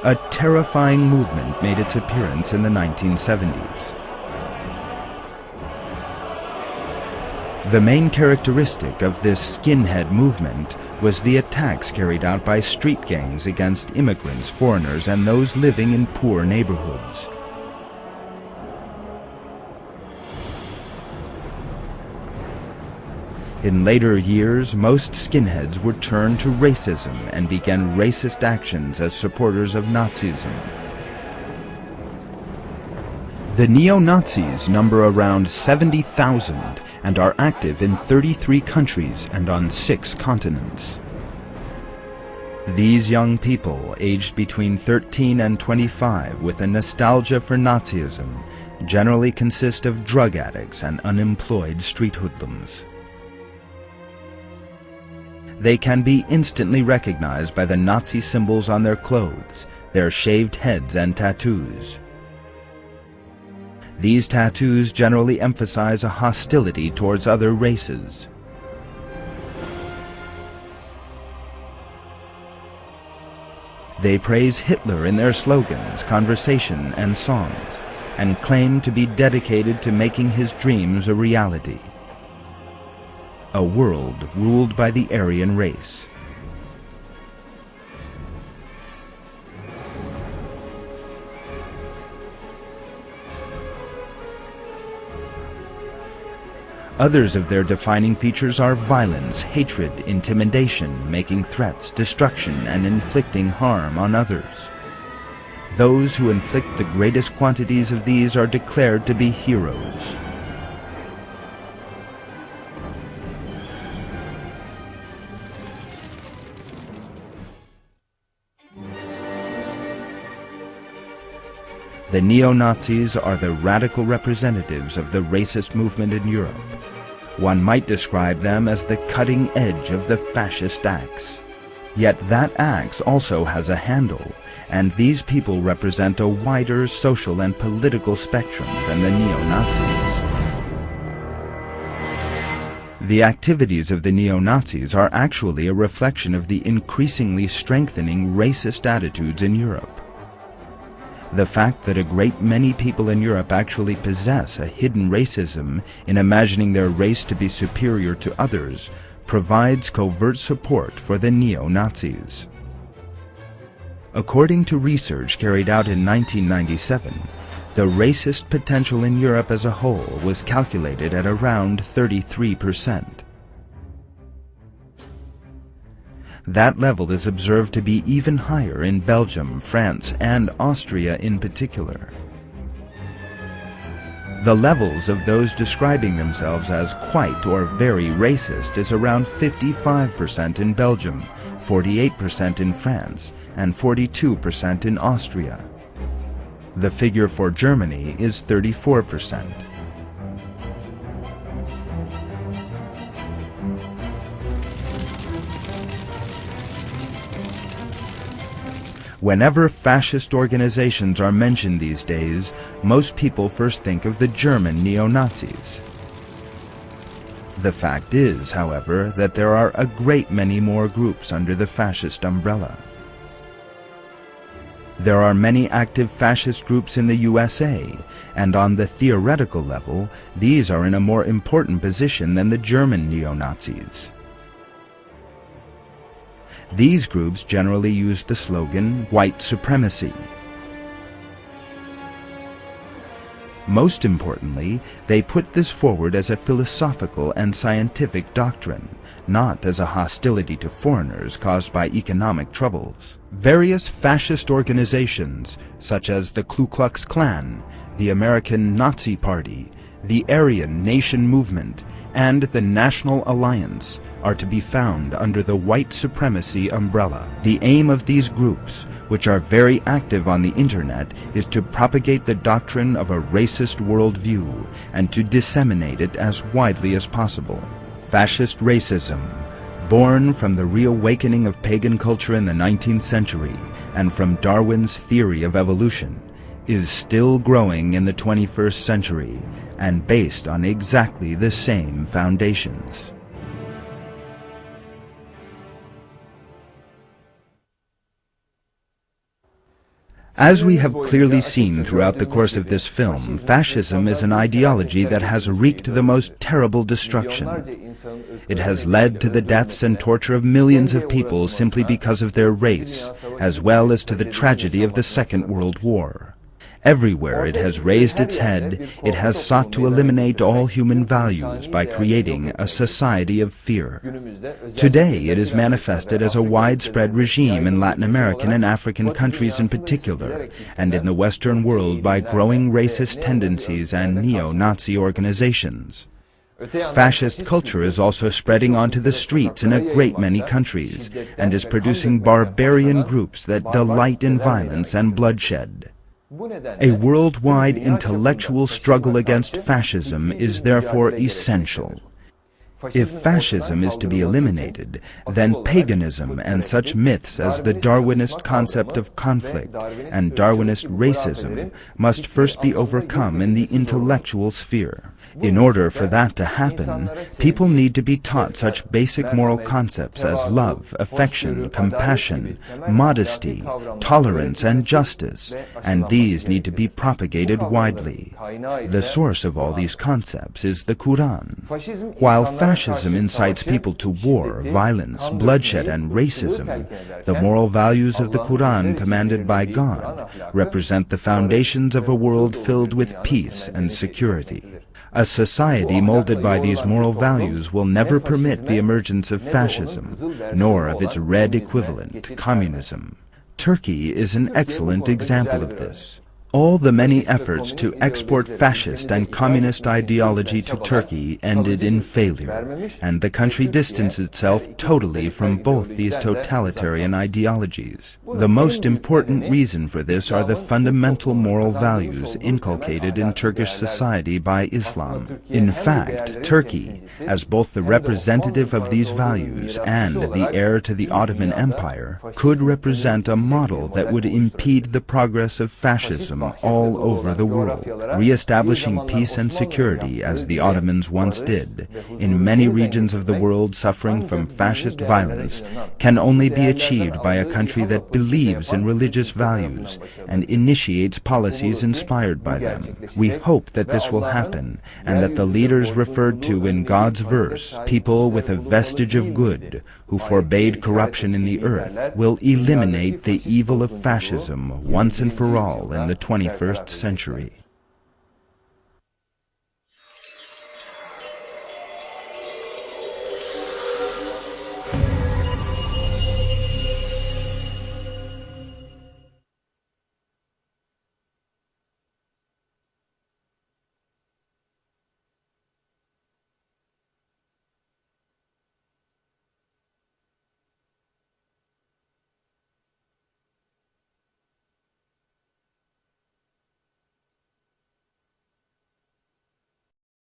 A terrifying movement made its appearance in the 1970s. The main characteristic of this skinhead movement was the attacks carried out by street gangs against immigrants, foreigners, and those living in poor neighborhoods. In later years, most skinheads would turn to racism and began racist actions as supporters of Nazism. The neo-Nazis number around 70,000 and are active in 33 countries and on 6 continents. These young people, aged between 13 and 25 with a nostalgia for Nazism, generally consist of drug addicts and unemployed street hoodlums. They can be instantly recognized by the Nazi symbols on their clothes, their shaved heads and tattoos. These tattoos generally emphasize a hostility towards other races. They praise Hitler in their slogans, conversation, and songs, and claim to be dedicated to making his dreams a reality. A world ruled by the Aryan race. Others of their defining features are violence, hatred, intimidation, making threats, destruction, and inflicting harm on others. Those who inflict the greatest quantities of these are declared to be heroes. The neo-Nazis are the radical representatives of the racist movement in Europe. One might describe them as the cutting edge of the fascist axe. Yet that axe also has a handle, and these people represent a wider social and political spectrum than the neo-Nazis. The activities of the neo-Nazis are actually a reflection of the increasingly strengthening racist attitudes in Europe. The fact that a great many people in Europe actually possess a hidden racism in imagining their race to be superior to others provides covert support for the neo-Nazis. According to research carried out in 1997, the racist potential in Europe as a whole was calculated at around 33%. That level is observed to be even higher in Belgium, France, and Austria in particular. The levels of those describing themselves as quite or very racist is around 55% in Belgium, 48% in France, and 42% in Austria. The figure for Germany is 34%. Whenever fascist organizations are mentioned these days, most people first think of the German neo-Nazis. The fact is, however, that there are a great many more groups under the fascist umbrella. There are many active fascist groups in the USA, and on the theoretical level, these are in a more important position than the German neo-Nazis. These groups generally use the slogan, white supremacy. Most importantly, they put this forward as a philosophical and scientific doctrine, not as a hostility to foreigners caused by economic troubles. Various fascist organizations, such as the Ku Klux Klan, the American Nazi Party, the Aryan Nation Movement, and the National Alliance, are to be found under the white supremacy umbrella. The aim of these groups, which are very active on the internet, is to propagate the doctrine of a racist worldview and to disseminate it as widely as possible. Fascist racism, born from the reawakening of pagan culture in the 19th century and from Darwin's theory of evolution, is still growing in the 21st century and based on exactly the same foundations. As we have clearly seen throughout the course of this film, fascism is an ideology that has wreaked the most terrible destruction. It has led to the deaths and torture of millions of people simply because of their race, as well as to the tragedy of the Second World War. Everywhere it has raised its head, it has sought to eliminate all human values by creating a society of fear. Today it is manifested as a widespread regime in Latin American and African countries in particular, and in the Western world by growing racist tendencies and neo-Nazi organizations. Fascist culture is also spreading onto the streets in a great many countries, and is producing barbarian groups that delight in violence and bloodshed. A worldwide intellectual struggle against fascism is therefore essential. If fascism is to be eliminated, then paganism and such myths as the Darwinist concept of conflict and Darwinist racism must first be overcome in the intellectual sphere. In order for that to happen, people need to be taught such basic moral concepts as love, affection, compassion, modesty, tolerance, and justice, and these need to be propagated widely. The source of all these concepts is the Quran. While fascism incites people to war, violence, bloodshed, and racism, the moral values of the Quran commanded by God represent the foundations of a world filled with peace and security. A society molded by these moral values will never permit the emergence of fascism, nor of its red equivalent, communism. Turkey is an excellent example of this. All the many efforts to export fascist and communist ideology to Turkey ended in failure, and the country distanced itself totally from both these totalitarian ideologies. The most important reason for this are the fundamental moral values inculcated in Turkish society by Islam. In fact, Turkey, as both the representative of these values and the heir to the Ottoman Empire, could represent a model that would impede the progress of fascism all over the world. Re-establishing peace and security, as the Ottomans once did, in many regions of the world suffering from fascist violence, can only be achieved by a country that believes in religious values and initiates policies inspired by them. We hope that this will happen, and that the leaders referred to in God's verse, people with a vestige of good, who forbade corruption in the earth, will eliminate the evil of fascism once and for all in the 21st century.